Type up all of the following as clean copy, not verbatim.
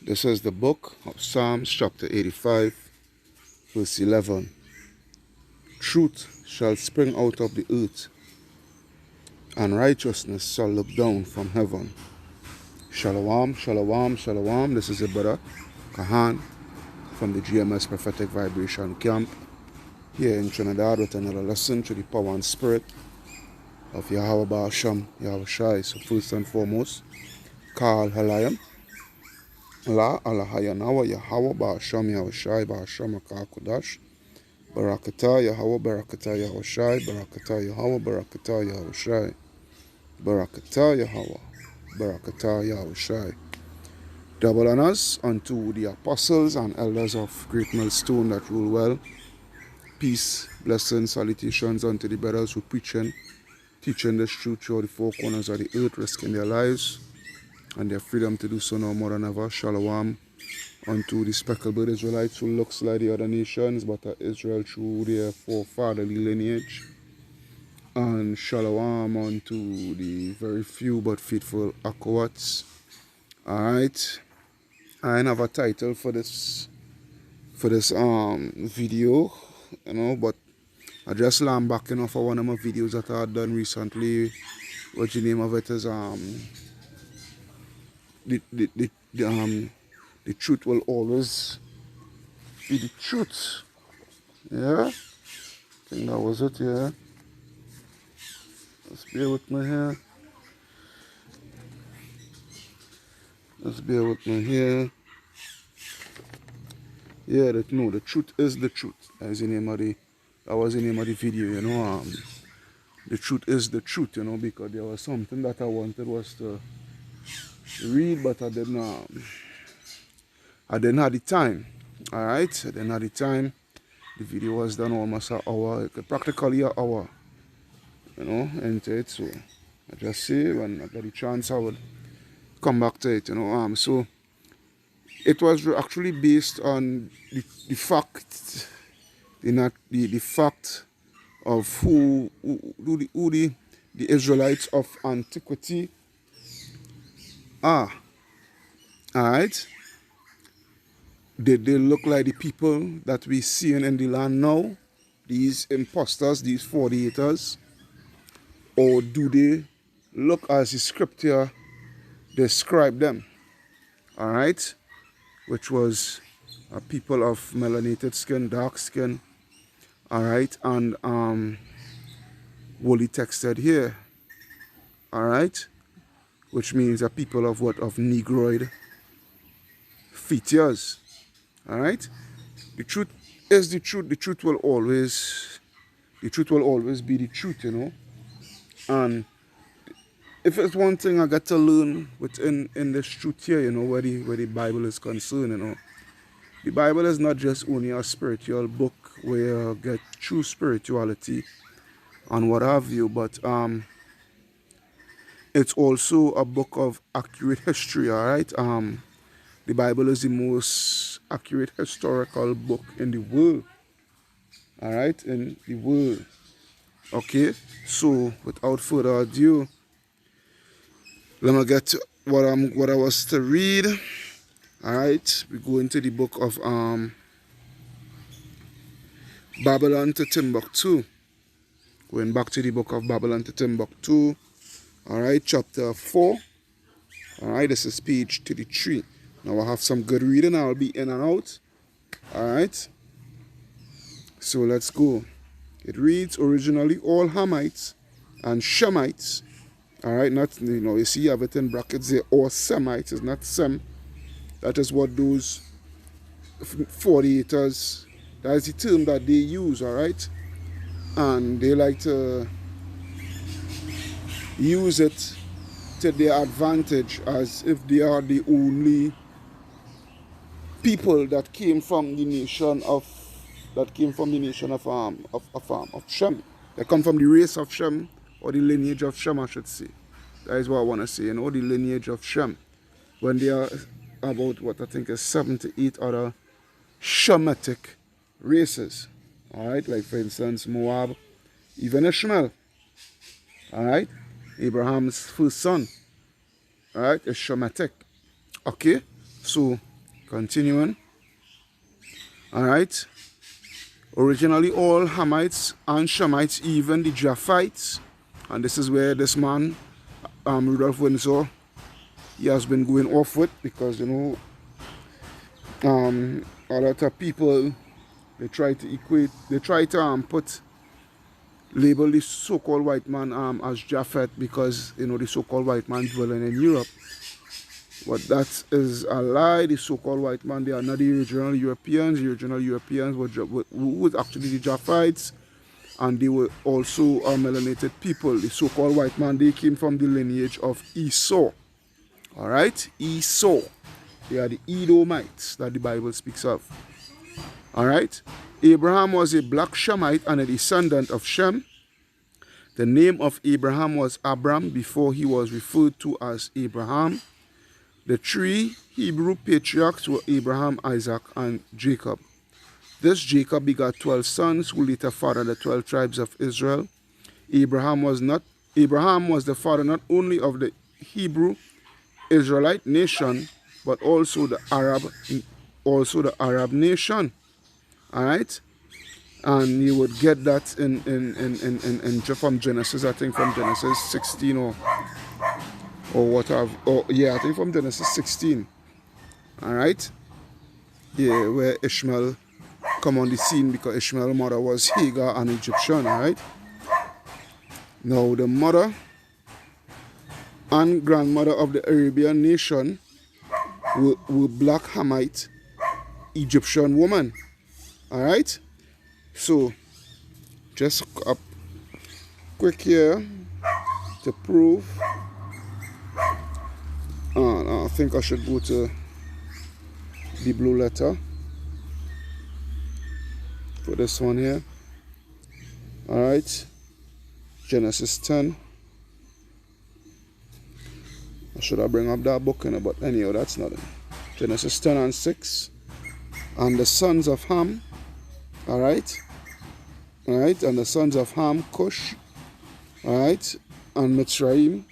This is the book of Psalms, chapter 85, verse 11. Truth shall spring out of the earth, and righteousness shall look down from heaven. Shalom, shalom, shalom. This is your brother, Kahan, from the GMS Prophetic Vibration Camp, here in Trinidad, with another lesson to the power and spirit of Yahweh Ba'asham, Yahweh Shai. So first and foremost, Kal Halayim. La Alahayanawa Yahweh Ba'asham Yahweh Shai Ba'asham Akakudash Barakata Yahweh Barakata Yahweh Shai Barakata Yahweh Barakata Yahweh Shai Barakata Yahweh Barakata Yahweh Shai. Double honors unto the apostles and elders of Great Millstone that rule well. Peace, blessings, salutations unto the brothers who teaching this truth throughout the four corners of the earth, risking their lives and their freedom to do so no more than ever. Shalom unto the speckled bird Israelites who looks like the other nations, but are Israel through their forefatherly lineage. And shalom unto the very few but faithful Akawats. Alright. I have a title for this video, but I just learned back for one of my videos that I had done recently. What the name of it is the truth will always be the truth. Yeah? I think that was it, yeah. Let's bear with me here. Yeah, the truth is the truth. That was the name of the video, the truth is the truth, because there was something that I wanted was to read, but I didn't have the time. Alright, I didn't have the time. The video was done almost an hour, practically an hour, into it. So I just say when I got the chance I would come back to it, so it was actually based on the fact, the fact of who the Israelites of antiquity are. Alright? Did they look like the people that we see in the land now? These imposters, these fornicators? Or do they look as the scripture described them? Alright? Which was a people of melanated skin, dark skin. Alright? And woolly textured here. Alright? Which means a people of what? Of negroid features. Alright? The truth is the truth. The truth will always be the truth, And if it's one thing I got to learn within this truth here, where the Bible is concerned, the Bible is not just only a spiritual book where you get true spirituality and what have you, but it's also a book of accurate history, alright? The Bible is the most accurate historical book in the world. Alright? In the world. Okay? So, without further ado, let me get to what I was to read. Alright? We go into the book of Babylon to Timbuktu. Going back to the book of Babylon to Timbuktu. Alright, chapter 4. Alright, this is page 33. Now I have some good reading. I'll be in and out. Alright. So let's go. It reads, originally all Hamites and Shemites. Alright, not, you see you have it in brackets there, or Semites. It's not Sem. That is what those 48ers, that is the term that they use, alright? And they like to use it to their advantage as if they are the only people that came from the nation of Shem. They come from the race of Shem, or the lineage of Shem, I should say. That is what I want to say, the lineage of Shem. When they are about what I think is 7 to 8 other Shemitic races. Alright, like for instance Moab, even Ishmael. Alright, Abraham's first son. Alright, is Shemitic. Okay, so Continuing. Alright. Originally all Hamites and Shemites, even the Japhites, and this is where this man, Rudolph Windsor, he has been going off with, because you know, a lot of people, they try to equate, they try to label the so-called white man as Japhet, because you know the so-called white man dwelling in Europe. But that is a lie. The so-called white man, they are not the original Europeans. The original Europeans were actually the Japhites, and they were also melanated people. The so-called white man, they came from the lineage of Esau. All right, Esau. They are the Edomites that the Bible speaks of. All right. Abraham was a black Shemite and a descendant of Shem. The name of Abraham was Abram before he was referred to as Abraham. The three Hebrew patriarchs were Abraham, Isaac, and Jacob. This Jacob begot 12 sons who later fathered the 12 tribes of Israel. Abraham was the father not only of the Hebrew Israelite nation, but also the Arab nation. All right, and you would get that from Genesis. I think from Genesis 16 or whatever. Oh yeah, I think from Genesis 16. All right, yeah, where Ishmael come on the scene, because Ishmael's mother was Hagar, an Egyptian. All right. Now the mother and grandmother of the Arabian nation were black Hamite Egyptian woman. All right. So just up quick here to prove. I think I should go to the blue letter for this one here. All right. Genesis 10. I should have bring up that book, but anyhow, that's not it. Genesis 10 and 6. And the sons of Ham, all right, and the sons of Ham, Cush, all right, and Mitzrayim,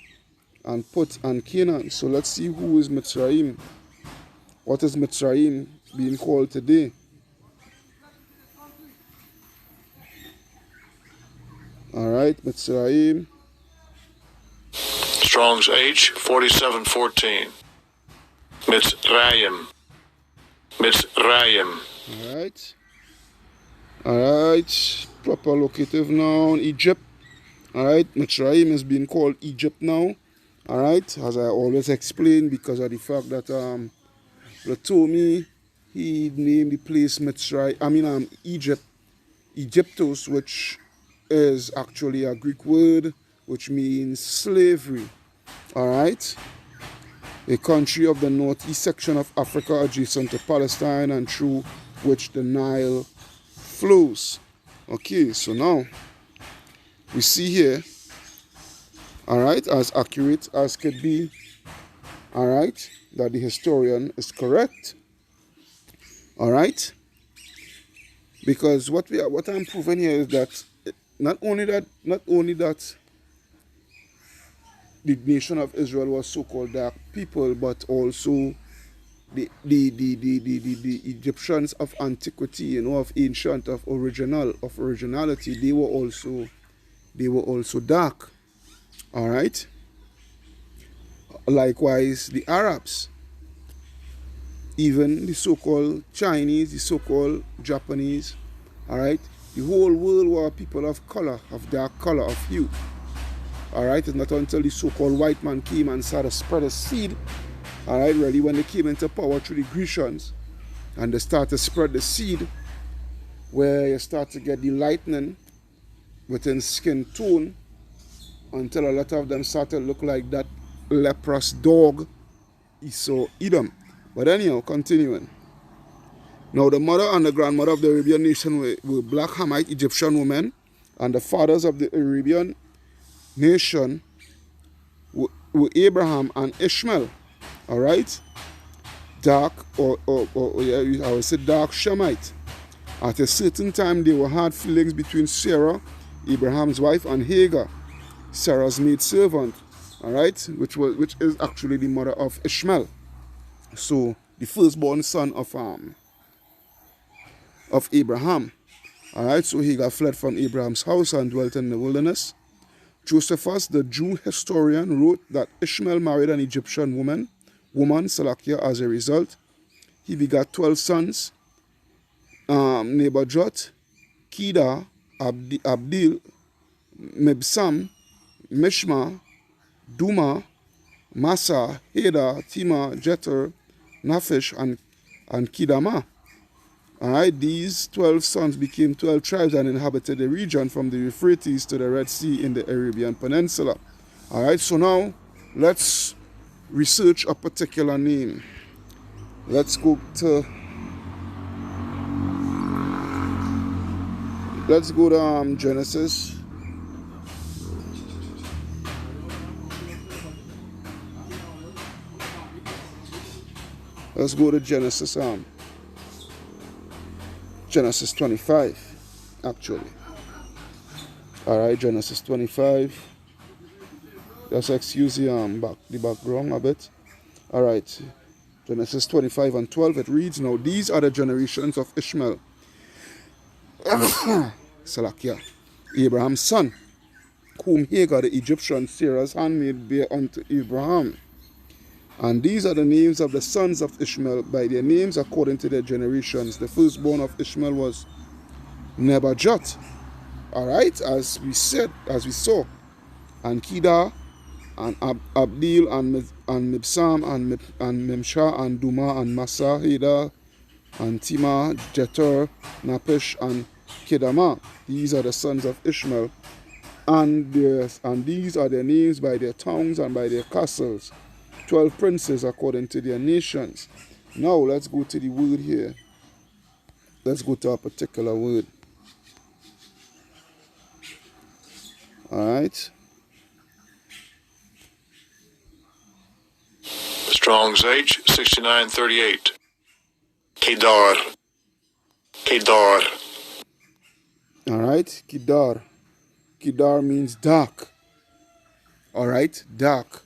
and Put, and Canaan. So let's see who is Mitzrayim. What is Mitzrayim being called today? All right, Mitzrayim. Strong's H 4714. Mitzrayim. Mitzrayim. All right. Proper locative noun, Egypt. All right. Mitzrayim is being called Egypt now. All right. As I always explain, because of the fact that Ptolemy, he named the place Mitzrayim. Egypt, Egyptos, which is actually a Greek word which means slavery. All right. A country of the northeast section of Africa adjacent to Palestine and through which the Nile flows. Okay, so now we see here, all right, as accurate as could be, all right, that the historian is correct. All right, because what I'm proving here is that not only that the nation of Israel was so-called dark people, but also the Egyptians of antiquity, you know, of ancient, of originality, they were also dark. All right. Likewise, the Arabs, even the so-called Chinese, the so-called Japanese, all right, the whole world were people of color, of dark color, of hue. All right, it's not until the so-called white man came and started to spread a seed, all right, really, when they came into power through the Grecians, and they started to spread the seed, where you start to get the lightening within skin tone, until a lot of them started to look like that leprous dog, Esau, Edom. But anyhow, continuing. Now, the mother and the grandmother of the Arabian nation were black Hamite Egyptian women, and the fathers of the Arabian nation were Abraham and Ishmael. All right, dark or I would say dark Shemite. At a certain time, there were hard feelings between Sarah, Abraham's wife, and Hagar, Sarah's maid servant. All right, which is actually the mother of Ishmael. So the firstborn son of Abraham. All right, so Hagar fled from Abraham's house and dwelt in the wilderness. Josephus, the Jew historian, wrote that Ishmael married an Egyptian woman, Salakia. As a result, he begot 12 sons, Nebajoth, Kedar, Abdil, Mibsam, Mishma, Duma, Massa, Heda, Tima, Jeter, Naphish, and Kedama. Alright, these 12 sons became 12 tribes and inhabited the region from the Euphrates to the Red Sea in the Arabian Peninsula. Alright, so now let's research a particular name. Let's go to Genesis. Let's go to Genesis 25, actually. Alright, Genesis 25. Just excuse the background a bit. Alright, Genesis 25 and 12, it reads, Now these are the generations of Ishmael, Salakia, Abraham's son, whom Hagar the Egyptian, Sarah's handmaid, bare unto Abraham. And these are the names of the sons of Ishmael by their names according to their generations. The firstborn of Ishmael was Nebajoth. Alright, as we saw. And Kedar, and Abdil, and Mibsam, and Mimsha, and Duma, and Massa, Heda, and Tima, Jeter, Naphish, and Kedama. These are the sons of Ishmael. And these are their names by their towns and by their castles. 12 princes according to their nations. Now let's go to the word here. Let's go to a particular word. Alright. Strong's H 6938. Kedar. Alright, Kedar. Kedar means dark. Alright, dark.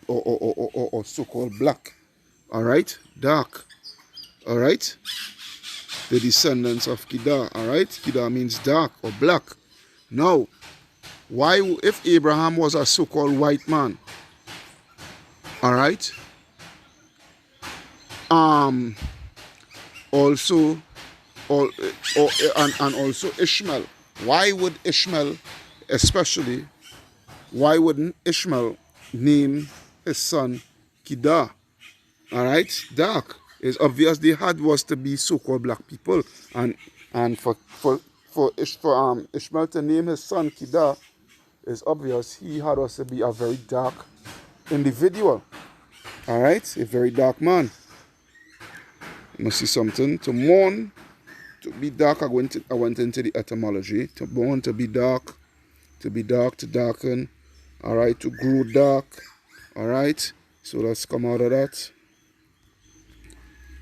Or so-called black. Alright, dark. Alright, the descendants of Kedar. Alright, Kedar means dark or black. Now, why, if Abraham was a so-called white man, alright, also, and also Ishmael, why would Ishmael, especially, why wouldn't Ishmael name his son Kedar? Alright, dark. It's obvious they had was to be so-called black people, and for Ishmael to name his son Kedar, is obvious he had us to be a very dark individual. Alright, a very dark man. You must see something. To mourn, to be dark, I went into the etymology. To mourn, to be dark, to darken. Alright, to grow dark. Alright, so let's come out of that.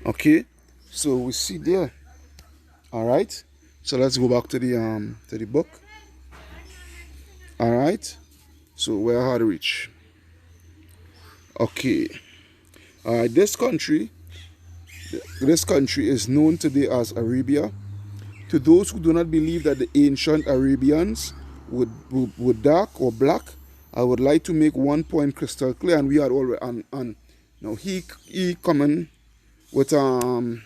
Okay, so we see there. Alright, so let's go back to the book. Alright, so where I had to reach. Okay, alright, this country is known today as Arabia. To those who do not believe that the ancient Arabians were dark or black, I would like to make one point crystal clear, and we are already and now he coming with also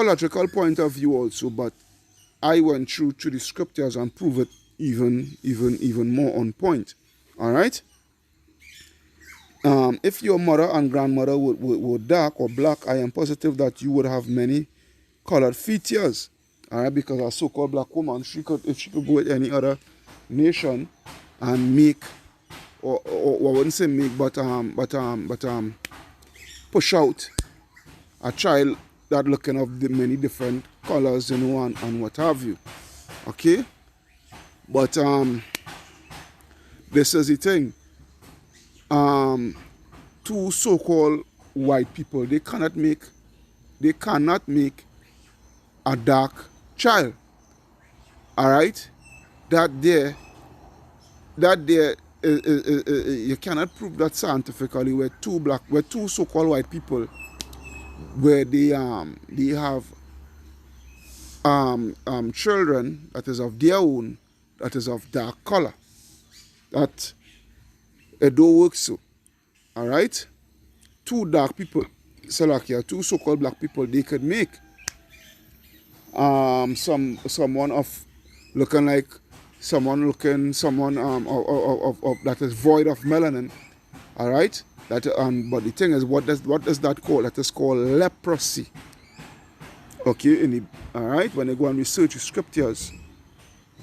a logical point of view also, but I went through to the scriptures and prove it even more on point. All right. If your mother and grandmother were dark or black, I am positive that you would have many colored features. All right, because a so-called black woman, if she could go with any other nation and make, or I wouldn't say make, but push out a child that looking of the many different colors, you know, and what have you. Okay, but this is the thing. Two so-called white people, they cannot make a dark child. All right, that there you cannot prove that scientifically where two so-called white people, where they have children that is of their own, that is of dark color. That it don't work so. All right, two dark people, Salakia, two so-called black people, they could make someone of looking like someone of that is void of melanin. All right, that but the thing is, what does that called? That is called leprosy. Okay, all right, when they go and research the scriptures,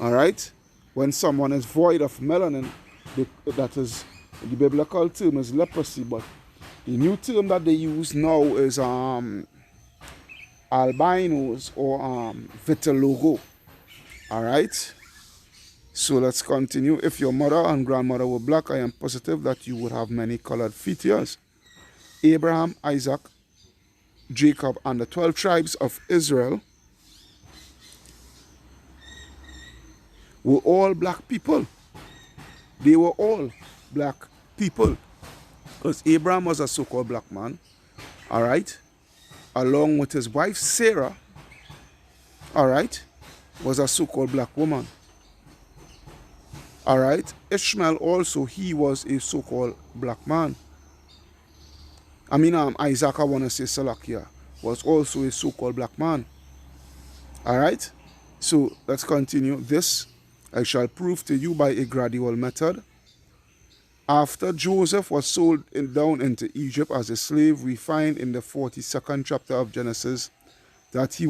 all right, when someone is void of melanin, that is, the biblical term is leprosy, but the new term that they use now is albinos or vitiligo. All right, so let's continue. If your mother and grandmother were black, I am positive that you would have many colored features. Abraham, Isaac, Jacob, and the 12 tribes of Israel were all black people. They were all black people. Because Abraham was a so-called black man, all right, along with his wife Sarah, all right, was a so-called black woman. All right, Ishmael also, he was a so-called black man. I mean, Isaac, I want to say Salakia, was also a so-called black man. All right, so let's continue. This I shall prove to you by a gradual method. After Joseph was sold down into Egypt as a slave, we find in the 42nd chapter of Genesis that he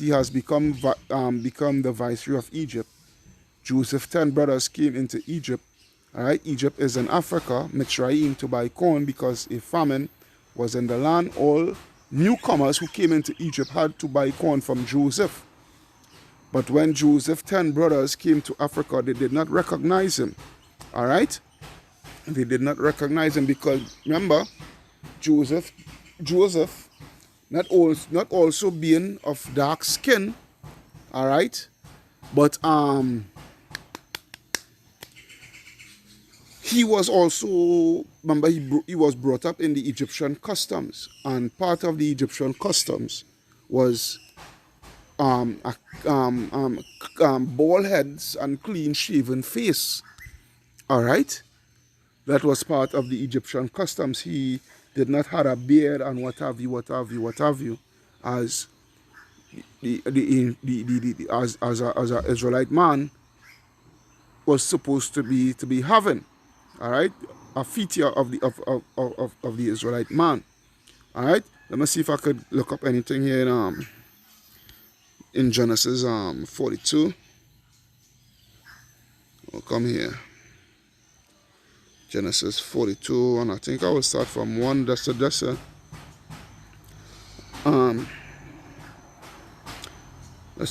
has become the viceroy of Egypt. Joseph's 10 brothers came into Egypt. All right, Egypt is in Africa, Mitzrayim, to buy corn because a famine was in the land. All newcomers who came into Egypt had to buy corn from Joseph. But when Joseph's 10 brothers came to Africa, they did not recognize him. All right, they did not recognize him because remember, Joseph, not also being of dark skin. All right, but he was also, remember, he was brought up in the Egyptian customs, and part of the Egyptian customs was bald heads and clean shaven face. All right, that was part of the Egyptian customs. He did not have a beard and what have you, as as an Israelite man was supposed to be having. All right, a feature of the Israelite man. All right, let me see if I could look up anything here in Genesis 42. I'll come here. Genesis 42, and I think I will start from 1. Let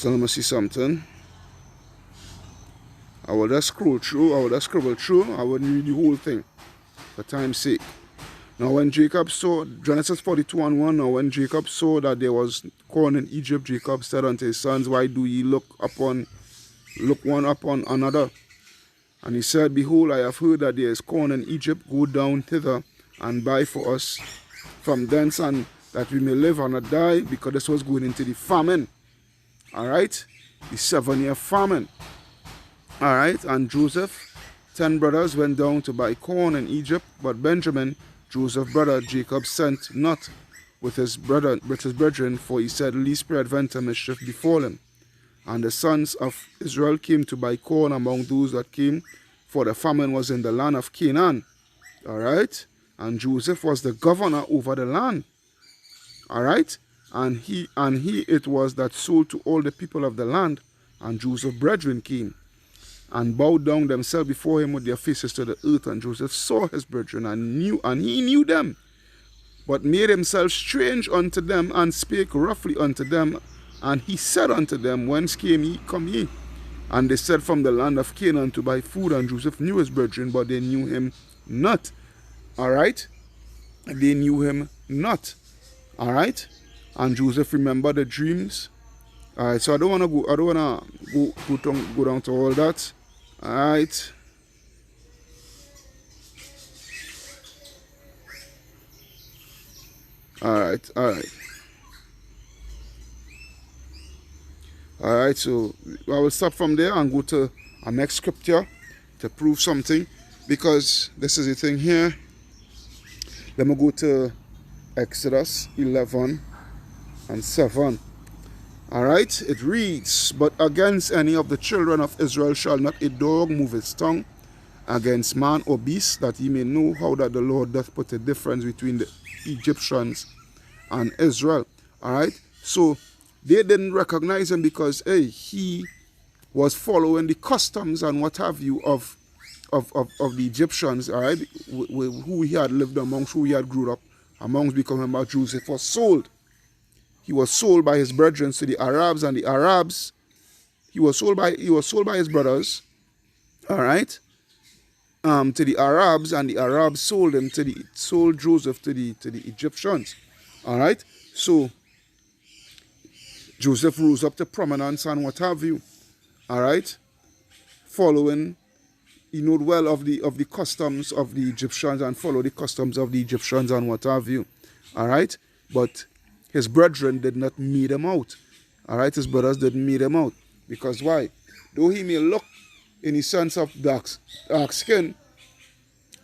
me see something. I will just scroll through. I will just scribble through. I wouldn't read the whole thing for time's sake. Now when Jacob saw, Genesis 42 and 1, now when Jacob saw that there was corn in Egypt, Jacob said unto his sons, why do ye look one upon another? And he said, behold, I have heard that there is corn in Egypt. Go down thither and buy for us from thence, and that we may live and not die, because this was going into the famine. All right, the 7-year famine. All right, and Joseph, 10 brothers went down to buy corn in Egypt, but Benjamin, Joseph's brother, Jacob sent not with his brethren, for he said, lest peradventure mischief befall him. And the sons of Israel came to buy corn among those that came, for the famine was in the land of Canaan. All right, and Joseph was the governor over the land. All right, and he it was that sold to all the people of the land. And Joseph's brethren came and bowed down themselves before him with their faces to the earth. And Joseph saw his brethren and he knew them, but made himself strange unto them, and spake roughly unto them. And he said unto them, whence come ye? And they said, from the land of Canaan, to buy food. And Joseph knew his brethren, but they knew him not. All right, they knew him not. All right, and Joseph remembered the dreams. All right, so I don't want to go down to all that. All right, Alright, alright. Alright, so I will stop from there and go to our next scripture to prove something, because this is the thing here. Let me go to Exodus 11 and 7. Alright, it reads, "But against any of the children of Israel shall not a dog move its tongue against man or beast, that ye may know how that the Lord doth put a difference between the Egyptians and Israel." Alright, so they didn't recognize him because, hey, he was following the customs and what have you of the Egyptians, alright, who he had lived amongst, who he had grew up amongst, because remember, Joseph was sold. He was sold by his brethren to the Arabs, and the Arabs, he was sold by his brothers, alright, to the Arabs, and the Arabs sold Joseph to the Egyptians. Alright, so Joseph rose up to prominence and what have you. Alright, following, he knew well of the customs of the Egyptians and follow the customs of the Egyptians and what have you. Alright, but his brethren did not meet him out. Alright, his brothers didn't meet him out. Because why? Though he may look in the sense of dark skin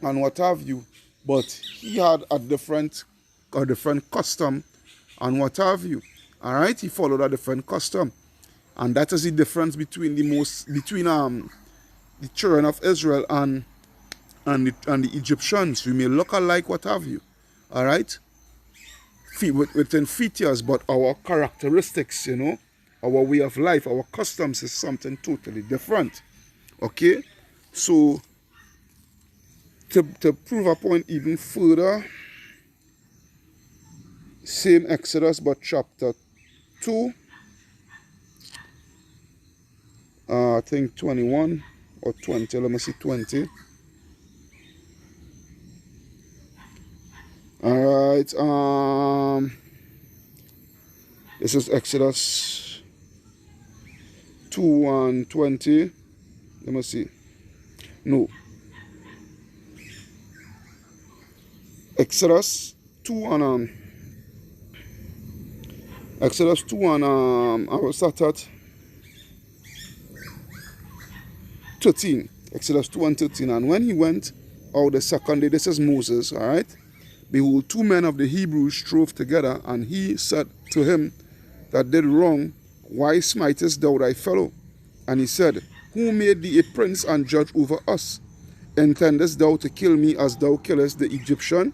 and what have you, but he had a different custom and what have you. Alright, he followed a different custom. And that is the difference between the children of Israel and the Egyptians. We may look alike, what have you. Alright? Within features, but our characteristics, our way of life, our customs is something totally different. Okay? So, to prove a point even further, same Exodus, but chapter 2, I think 21 or 20, let me see, 20. Alright, this is Exodus 2 and 20. Let me see. No. Exodus 2 and I will start at 13. Exodus 2 and 13. "And when he went out the second day," this is Moses, alright, "behold, 2 men of the Hebrews strove together, and he said to him that did wrong, Why smitest thou thy fellow? And he said, Who made thee a prince and judge over us? Intendest thou to kill me as thou killest the Egyptian?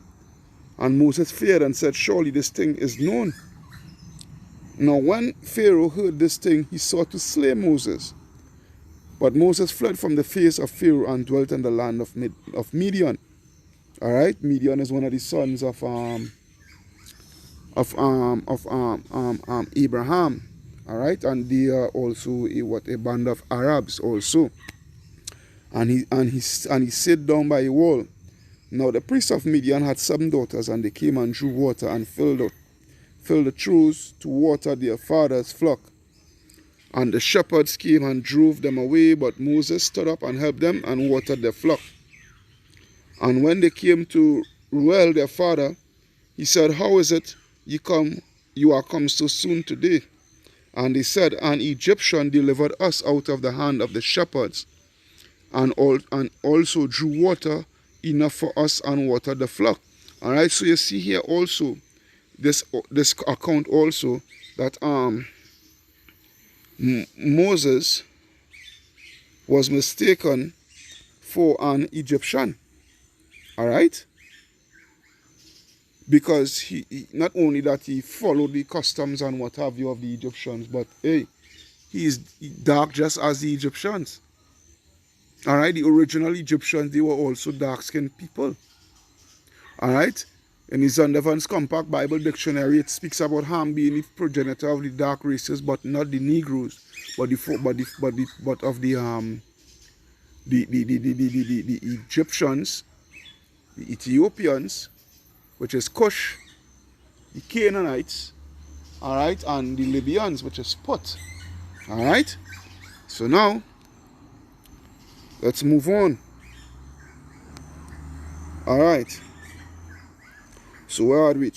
And Moses feared and said, Surely this thing is known. Now when Pharaoh heard this thing, he sought to slay Moses. But Moses fled from the face of Pharaoh and dwelt in the land of Midian." Alright, Midian is one of the sons of Abraham. Alright, and they are also a band of Arabs also. And he sat down by a wall. Now the priest of Midian had 7 daughters, and they came and drew water and filled the troughs to water their father's flock. And the shepherds came and drove them away, but Moses stood up and helped them and watered their flock. And when they came to Reuel their father, he said, How is it you are come so soon today? And they said, An Egyptian delivered us out of the hand of the shepherds, and also drew water enough for us and watered the flock. Alright, so you see here also, this account also, that Moses was mistaken for an Egyptian. Alright? Because he not only that he followed the customs and what have you of the Egyptians, but hey, he is dark just as the Egyptians. Alright, the original Egyptians, they were also dark-skinned people. Alright? In the Zondervan's Compact Bible Dictionary, it speaks about Ham being the progenitor of the dark races, but not the Negroes, but of the Egyptians, the Ethiopians, which is Cush, the Canaanites, alright, and the Libyans, which is Put. Alright? So now, let's move on. Alright. So where are we?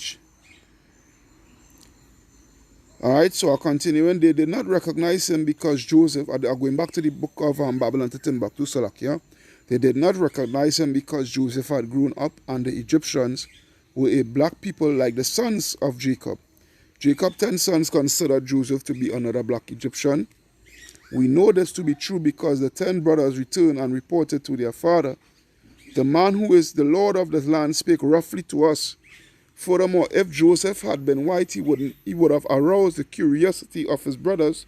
All right, so I continuing. They did not recognize him because Joseph, going back to the book of Babylon to Timbuktu, Salakia, they did not recognize him because Joseph had grown up and the Egyptians were a black people like the sons of Jacob. Jacob's 10 sons considered Joseph to be another black Egyptian. We know this to be true because the 10 brothers returned and reported to their father, "The man who is the Lord of the land spake roughly to us." Furthermore, if Joseph had been white, he would have aroused the curiosity of his brothers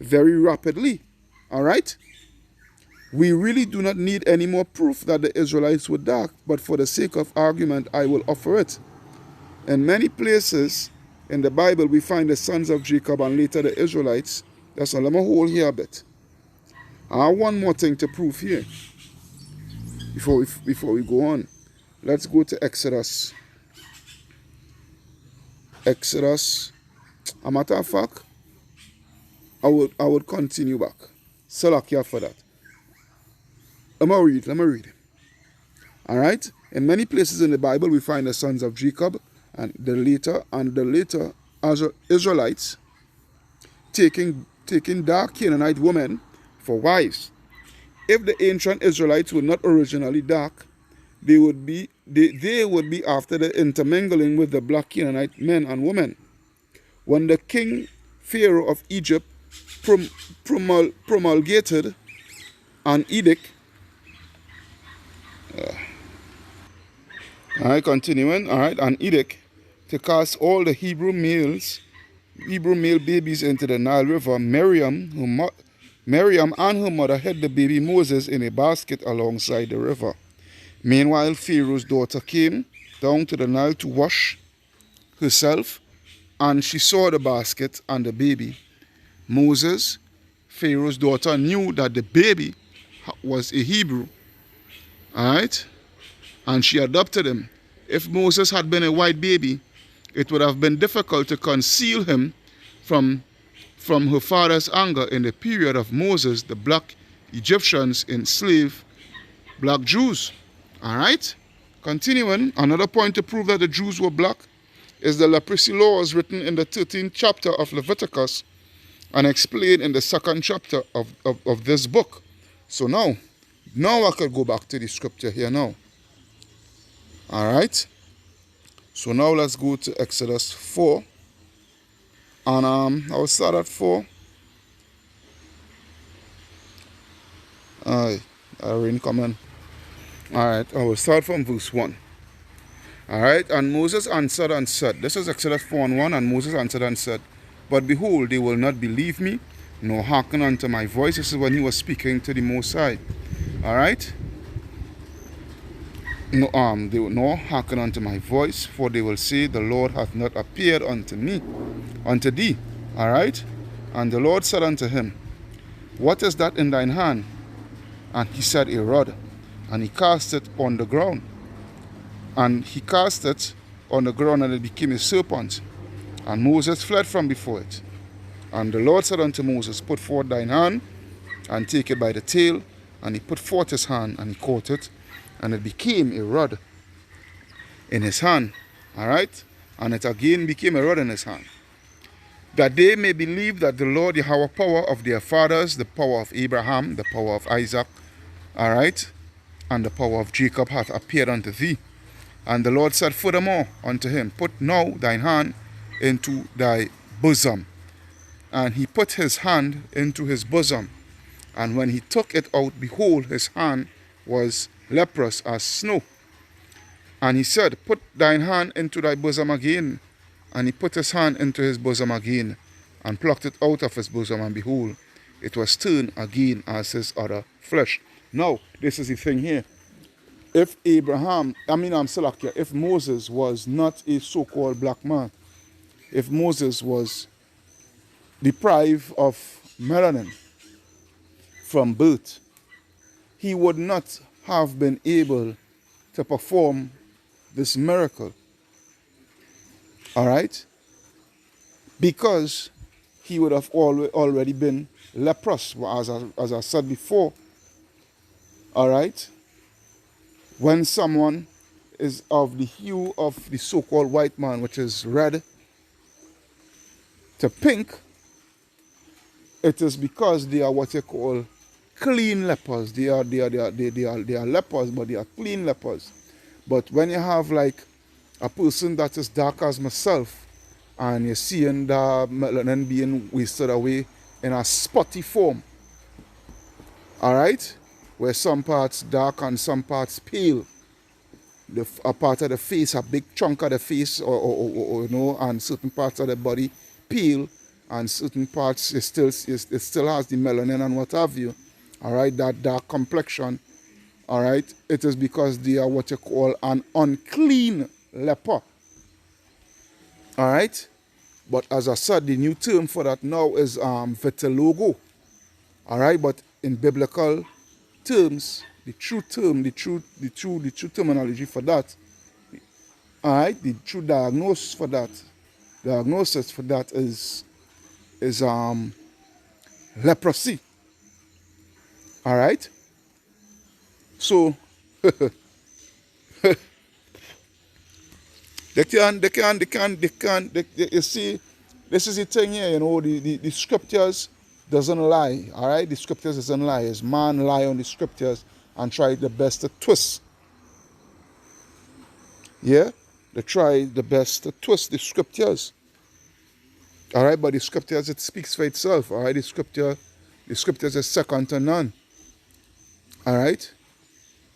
very rapidly. All right? We really do not need any more proof that the Israelites were dark, but for the sake of argument, I will offer it. In many places in the Bible, we find the sons of Jacob and later the Israelites. That's all. Let me hold here a bit. I have one more thing to prove here before we go on. Let's go to Exodus. Exodus. A matter of fact, I would continue back. Salakia for that. Let me read. All right? In many places in the Bible, we find the sons of Jacob and the later Israelites taking dark Canaanite women for wives. If the ancient Israelites were not originally dark, they would be after the intermingling with the black Canaanite men and women. When the king Pharaoh of Egypt promulgated an edict, continuing, all right, an edict to cast all the Hebrew male babies into the Nile River, Miriam and her mother hid the baby Moses in a basket alongside the river. Meanwhile, Pharaoh's daughter came down to the Nile to wash herself, and she saw the basket and the baby. Moses, Pharaoh's daughter, knew that the baby was a Hebrew, all right, and she adopted him. If Moses had been a white baby, it would have been difficult to conceal him from her father's anger. In the period of Moses, the black Egyptians enslaved black Jews. All right? Continuing, another point to prove that the Jews were black is the leprosy laws written in the 13th chapter of Leviticus and explained in the 2nd chapter of this book. So now I could go back to the scripture here now. All right? So now let's go to Exodus 4. And I will start at 4. Rain coming. Alright, I will start from verse 1. Alright, and Moses answered and said, this is Exodus 4:1, and Moses answered and said, but behold, they will not believe me, nor hearken unto my voice. This is when he was speaking to the Most High. Alright? No, they will not hearken unto my voice, for they will say, the Lord hath not appeared unto thee. Alright? And the Lord said unto him, what is that in thine hand? And he said, a rod. And he cast it on the ground. And he cast it on the ground, and it became a serpent. And Moses fled from before it. And the Lord said unto Moses, put forth thine hand, and take it by the tail. And he put forth his hand, and he caught it, and it became a rod in his hand. All right? And it again became a rod in his hand. That they may believe that the Lord, the power of their fathers, the power of Abraham, the power of Isaac, all right, and the power of Jacob hath appeared unto thee. And the Lord said furthermore unto him, put now thine hand into thy bosom. And he put his hand into his bosom. And when he took it out, behold, his hand was leprous as snow. And he said, put thine hand into thy bosom again. And he put his hand into his bosom again, and plucked it out of his bosom, and behold, it was turned again as his other flesh. Now, this is the thing here. If if Moses was not a so-called black man, if Moses was deprived of melanin from birth, he would not have been able to perform this miracle. All right? Because he would have already been leprous, as I said before. All right? When someone is of the hue of the so-called white man, which is red, to pink, it is because they are what you call clean lepers. They are lepers, but they are clean lepers. But when you have like a person that is dark as myself, and you're seeing the melanin being wasted away in a spotty form, all right, where some parts dark and some parts pale, a part of the face, a big chunk of the face, or you know, and certain parts of the body peel, and certain parts it still has the melanin and what have you. All right, that dark complexion. All right, it is because they are what you call an unclean leper. All right, but as I said, the new term for that now is vitiligo. All right, but in biblical terms, the true terminology for that, all right, the true diagnosis for that is leprosy. All right, so you see, this is the thing here, you know, the scriptures doesn't lie, all right, the scriptures doesn't lie. As man lie on the scriptures and try the best to twist. Yeah, they try the best to twist the scriptures. All right, but the scriptures, it speaks for itself. All right, the scriptures is second to none. All right,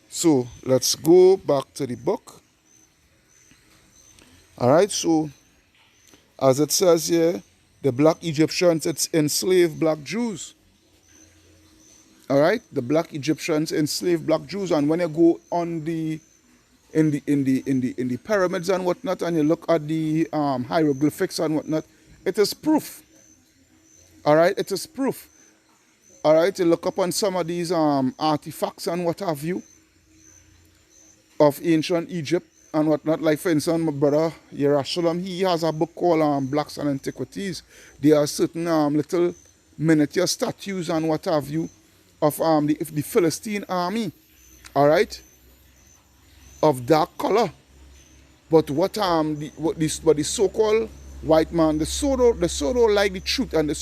so let's go back to the book. All right, so as it says here, the black Egyptians, it's enslaved black Jews. All right, the black Egyptians enslaved black Jews, and when you go on in the pyramids and whatnot, and you look at the hieroglyphics and whatnot, it is proof. All right, it is proof. All right, you look up on some of these artifacts and what have you of ancient Egypt and whatnot. Like for instance, my brother Yerushalayim, he has a book called Blacks and Antiquities. There are certain little miniature statues and what have you of the Philistine army. All right, of dark color. But what the so-called white man, they so don't like the truth, and they're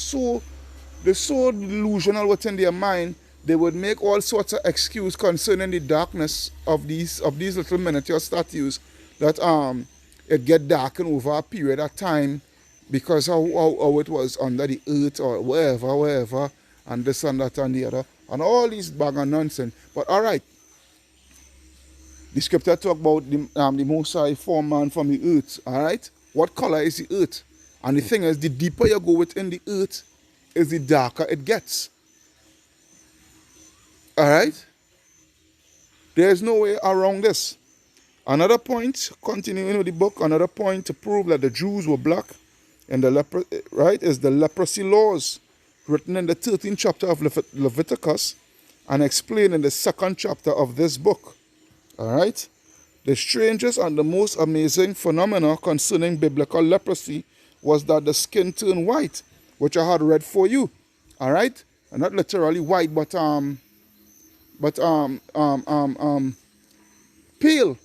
so delusional within their mind, they would make all sorts of excuse concerning the darkness of these little miniature statues, that it get darkened over a period of time because how it was under the earth or wherever, and this and that and the other, and all these bag of nonsense. But all right, the scripture talk about the Most High formed man from the earth. All right, what color is the earth? And the thing is, the deeper you go within the earth, is the darker it gets. All right, there's no way around this. Another point, continuing with the book, another point to prove that the Jews were black and is the leprosy laws written in the 13th chapter of Leviticus and explained in the 2nd chapter of this book. All right, the strangest and the most amazing phenomena concerning biblical leprosy was that the skin turned white, which I had read for you. All right, and not literally white, but pale.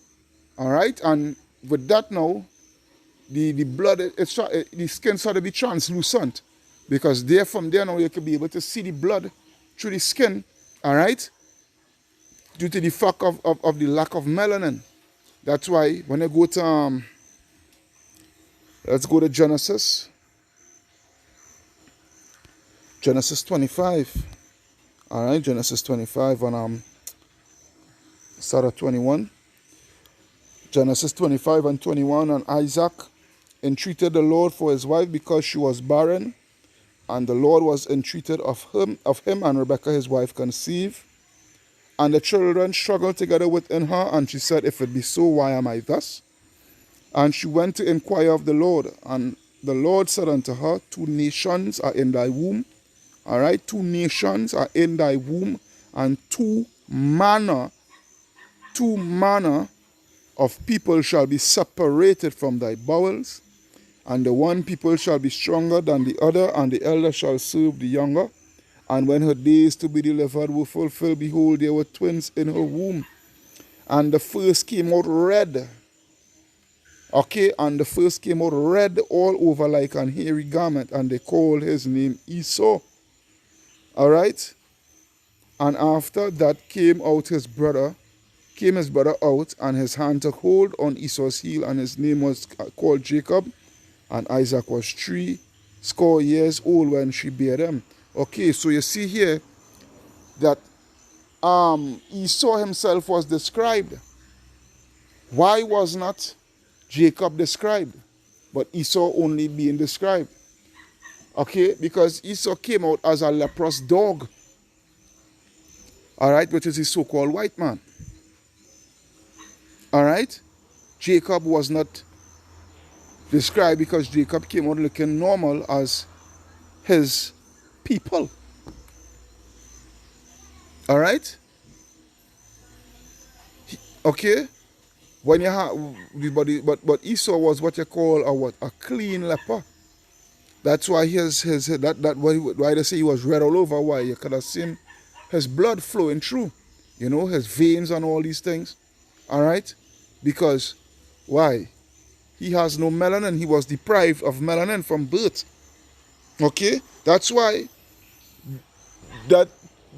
All right, and with that now, the blood, the skin started to be translucent, because from there now you can be able to see the blood through the skin. All right, due to the fact of the lack of melanin. That's why when I go to let's go to Genesis 25. All right, Genesis 25 and start at 21. Genesis 25 and 21. And Isaac entreated the Lord for his wife because she was barren, and the Lord was entreated of him, and Rebekah his wife conceived. And the children struggled together within her, and she said, if it be so, why am I thus? And she went to inquire of the Lord, and the Lord said unto her, 2 nations are in thy womb. All right, 2 nations are in thy womb, and 2 manner of people shall be separated from thy bowels, and the one people shall be stronger than the other, and the elder shall serve the younger. And when her days to be delivered were fulfilled, behold, there were twins in her womb. And the first came out red, Okay, and the first came out red all over like an hairy garment, and they called his name Esau. All right, and after that came his brother out, and his hand took hold on Esau's heel, and his name was called Jacob, and Isaac was 60 years old when she bare him. Okay, so you see here that Esau himself was described. Why was not Jacob described, but Esau only being described? Okay, because Esau came out as a leprous dog, all right, which is his so-called white man. All right, Jacob was not described because Jacob came out looking normal as his people. All right, okay. When you have, but Esau was what you call a clean leper. That's why why they say he was red all over. Why? You could have seen his blood flowing through, his veins and all these things. All right, because why? He has no melanin. He was deprived of melanin from birth. Okay, that's why that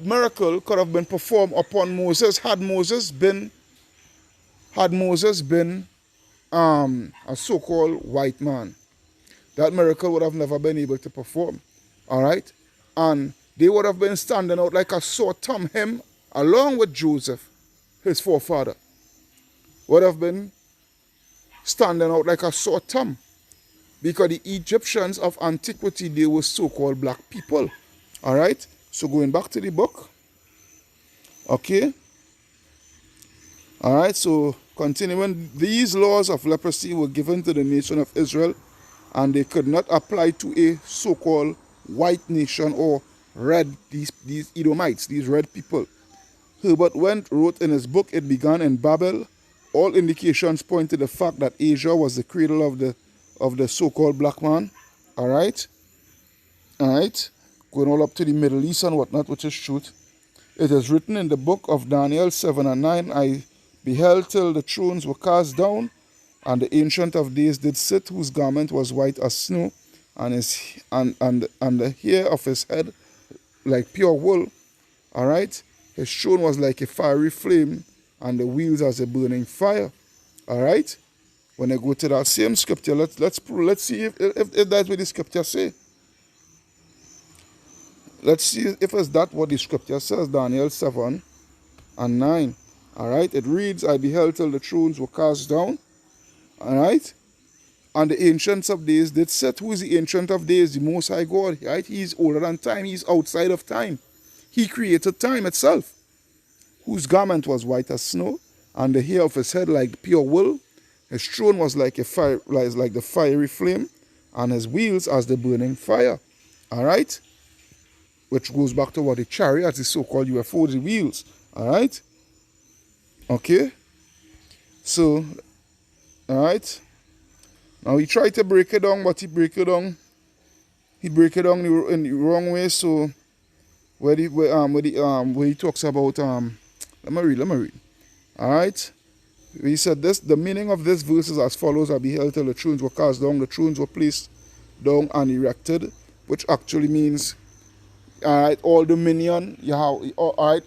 miracle could have been performed upon Moses had Moses been a so-called white man. That miracle would have never been able to perform. All right? And they would have been standing out like a sore thumb. Him, along with Joseph, his forefather, would have been standing out like a sore thumb. Because the Egyptians of antiquity, they were so-called black people. All right? So going back to the book. Okay? All right, so continuing, these laws of leprosy were given to the nation of Israel, and they could not apply to a so-called white nation or red, these Edomites, these red people. Herbert Wendt wrote in his book, It Began in Babel. All indications point to the fact that Asia was the cradle of the so-called black man. All right, going all up to the Middle East and whatnot, which is truth. It is written in the book of Daniel 7 and 9, I beheld till the thrones were cast down, and the Ancient of Days did sit, whose garment was white as snow, and the hair of his head like pure wool. All right, his throne was like a fiery flame, and the wheels as a burning fire. All right. When I go to that same scripture, let's see if that's what the scripture say. Let's see if it's that what the scripture says, Daniel 7 and 9. All right, it reads, I beheld till the thrones were cast down. All right, and the Ancients of Days did sit. Who is the Ancient of Days? The Most High God. Right, he's older than time. He's outside of time. He created time itself. Whose garment was white as snow, and the hair of his head like pure wool. His throne was like the fiery flame, and his wheels as the burning fire. All right, which goes back to what the chariots, the so-called UFO, the wheels. All right. Okay. So, all right. Now he tried to break it down, but he break it down in the wrong way. So, where he talks about let me read. All right. He said this. The meaning of this verse is as follows: I beheld till the thrones were cast down, the thrones were placed down and erected, which actually means, all right, all dominion. You have, all right,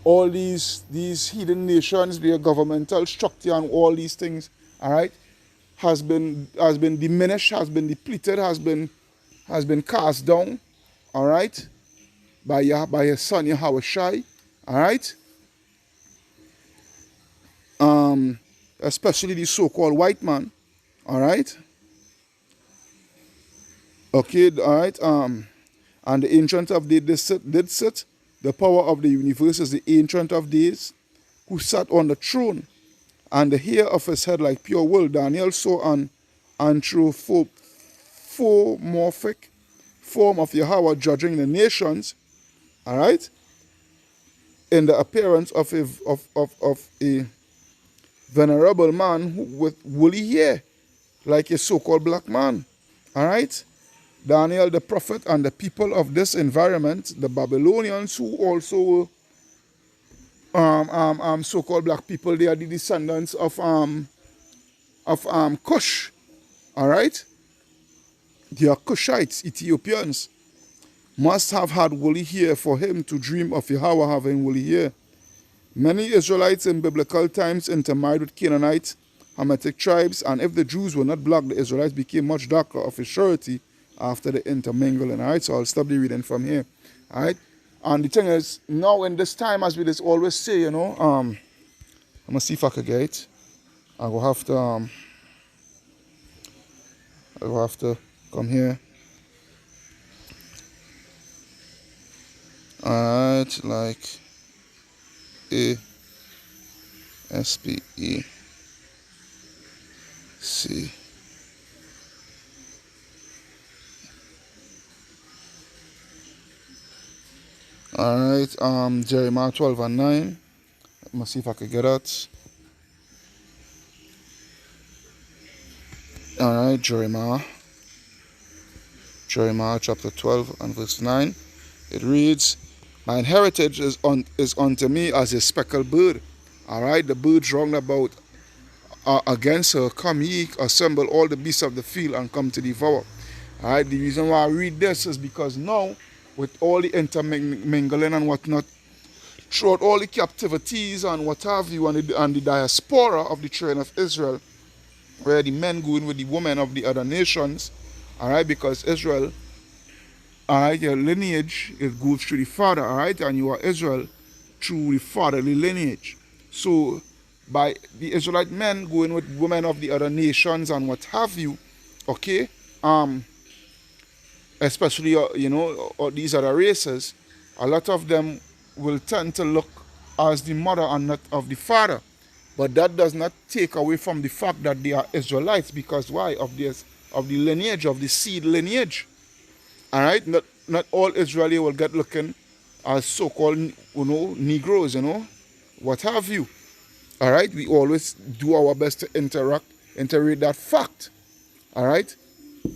all these hidden nations, their governmental structure and all these things, all right, has been diminished, has been depleted, has been cast down, all right, by his son Yahushai, all right. Especially the so-called white man, all right. Okay, all right. And the Ancient of Days did sit. The power of the universe is the Ancient of Days, who sat on the throne, and the hair of his head like pure wool. Daniel saw an anthropomorphic form of Yahweh judging the nations, all right, in the appearance of a venerable man with woolly hair, like a so-called black man, all right. Daniel the prophet and the people of this environment, the Babylonians, who also so-called black people, they are the descendants of of Cush. All right, they are Cushites, Ethiopians. Must have had woolly hair for him to dream of Yahweh having woolly hair. Many Israelites in biblical times intermarried with Canaanite, Hamitic tribes, and if the Jews were not black, the Israelites became much darker of a surety after the intermingling. All right, so I'll stop the reading from here. All right, and the thing is, now in this time, as we just always say, you know, I'm gonna see if I can get it. I will have to, come here. All right, like ASPEC. Alright, Jeremiah 12 and 9. Let me see if I can get that. Alright, Jeremiah chapter 12 and verse 9. It reads, "Mine heritage is unto me as a speckled bird." Alright, the birds round about against her, come ye, assemble all the beasts of the field and come to devour. Alright, the reason why I read this is because now, with all the intermingling and whatnot, throughout all the captivities and what have you, and the diaspora of the children of Israel, where the men go in with the women of the other nations, alright, because Israel, alright, your lineage, it goes through the father, alright, and you are Israel through the fatherly lineage. So, by the Israelite men going with women of the other nations and what have you, okay, especially, you know, these other races, a lot of them will tend to look as the mother and not of the father. But that does not take away from the fact that they are Israelites, because why? Of the lineage, of the seed lineage. Alright? Not all Israeli will get looking as so-called, you know, Negroes, you know, what have you. Alright? We always do our best to integrate that fact. Alright?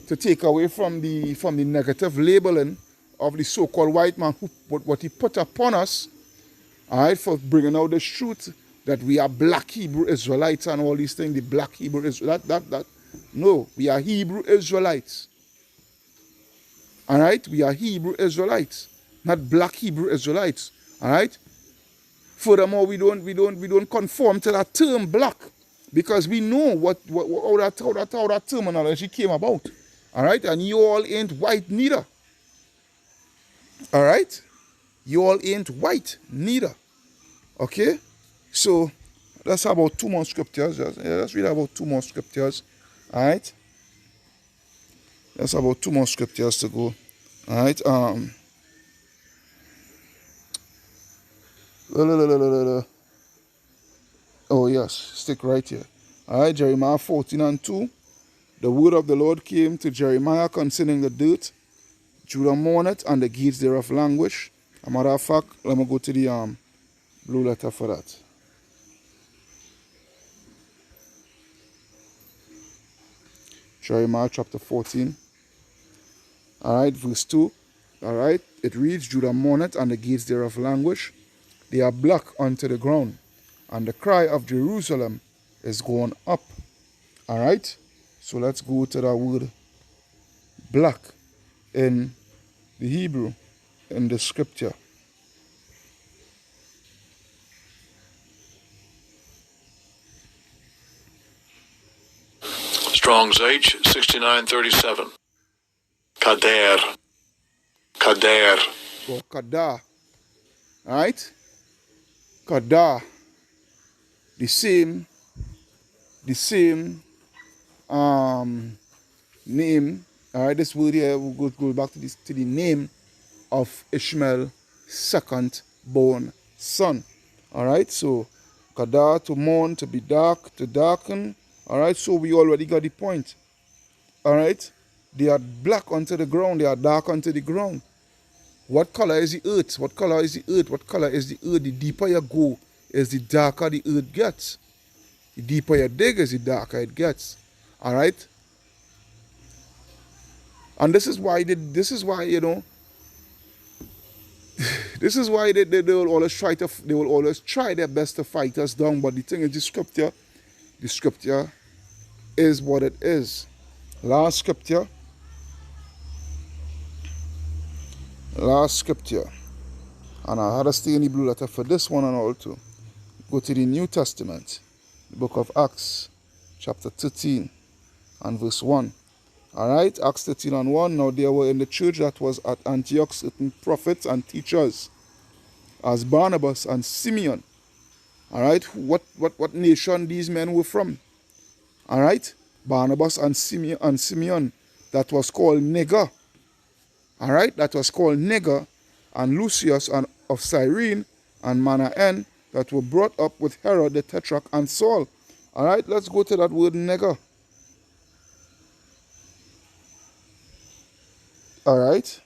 To take away from the negative labeling of the so-called white man who what he put upon us, all right, for bringing out the truth that we are black Hebrew Israelites and all these things. The black Hebrew Israelites, no, we are Hebrew Israelites. All right, we are Hebrew Israelites, not black Hebrew Israelites. All right. Furthermore, we don't conform to that term black, because we know how that terminology came about. All right, and you all ain't white neither. All right, you all ain't white neither. Okay, so let's have about two more scriptures. Let's read about two more scriptures. All right, let's have about two more scriptures to go. All right, oh yes, stick right here. All right, Jeremiah 14 and 2. The word of the Lord came to Jeremiah concerning the dirt. Judah mourneth, and the gates thereof languish. A matter of fact, let me go to the blue letter for that. Jeremiah chapter 14. Alright, verse 2. Alright, it reads, Judah mourneth, and the gates thereof languish. They are black unto the ground, and the cry of Jerusalem is gone up. Alright, so let's go to that word black in the Hebrew, in the scripture. Strong's H 6937. Kader. Or Kadah. Alright? Kadah. The same name. Alright, this word here will go back to the name of Ishmael's second born son. Alright, so Kadah, to mourn, to be dark, to darken. Alright, so we already got the point. Alright, they are black unto the ground, they are dark unto the ground. What color is the earth? What color is the earth? What color is the earth? The deeper you go, is the darker the earth gets. The deeper you dig, is the darker it gets. Alright? And this is why, you know, this is why they will always try their best to fight us down. But the thing is, the scripture is what it is. Last scripture. And I had to stay in the blue letter for this one and all too. Go to the New Testament, the book of Acts, chapter 13 and verse 1. Alright, Acts 13 and 1. Now there were in the church that was at Antioch certain prophets and teachers, as Barnabas and Simeon. Alright, what nation these men were from? Alright, Barnabas and Simeon, that was called Niger. Alright, that was called Niger, and Lucius and of Cyrene and Manaen, that were brought up with Herod the Tetrarch and Saul. Alright, let's go to that word Niger. Alright.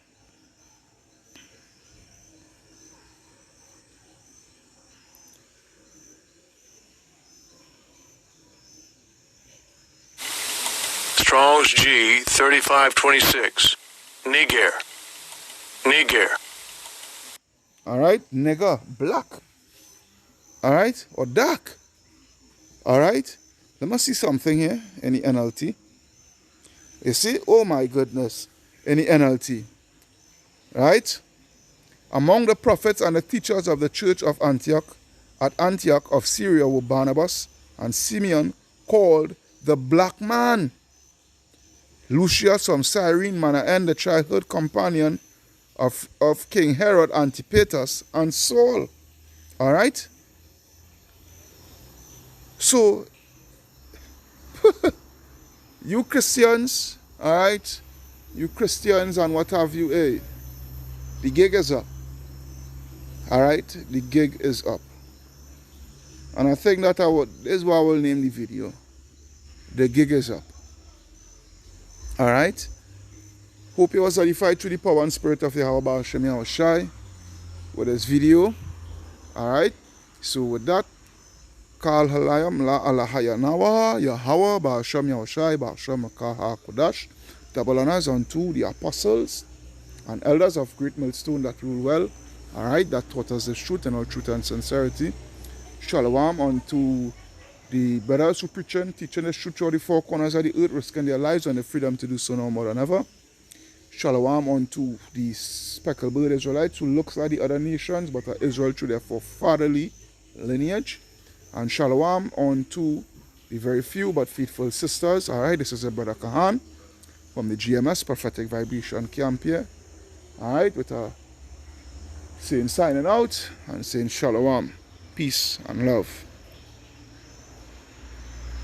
Strong's G 3526. Niger. Alright, nigger, black. Alright, or dark. Alright, let me see something here in the NLT. You see, oh my goodness, in the NLT. Right? Among the prophets and the teachers of the church of Antioch, at Antioch of Syria were Barnabas and Simeon, called the black man. Lucius from Cyrene, Manaen, the childhood companion of King Herod Antipater, and Saul. Alright? So, you Christians, alright? You Christians and what have you, hey, the gig is up. Alright? The gig is up. And I think that this is what I will name the video. The gig is up. Alright? Hope you was edified through the power and spirit of Yahweh Ba'ashem Yahushai with this video. Alright? So with that, Kal Halayam La Alahaya Nawa Yahweh Ba'ashem Yahushai Ba'ashem Makaha Kodash. Double honors unto the apostles and elders of Great Millstone that rule well. Alright? That taught us the truth and all truth and sincerity. Shalom unto the brothers who teaching the truth throughout the four corners of the earth, risking their lives and the freedom to do so now more than ever. Shalom unto the speckled bird Israelites who looks like the other nations but are Israel through their forefatherly lineage. And shalom unto the very few but faithful sisters. Alright, this is a brother Kahan from the GMS Prophetic Vibration Camp here. Alright, with a saying signing out and saying shalom, peace and love.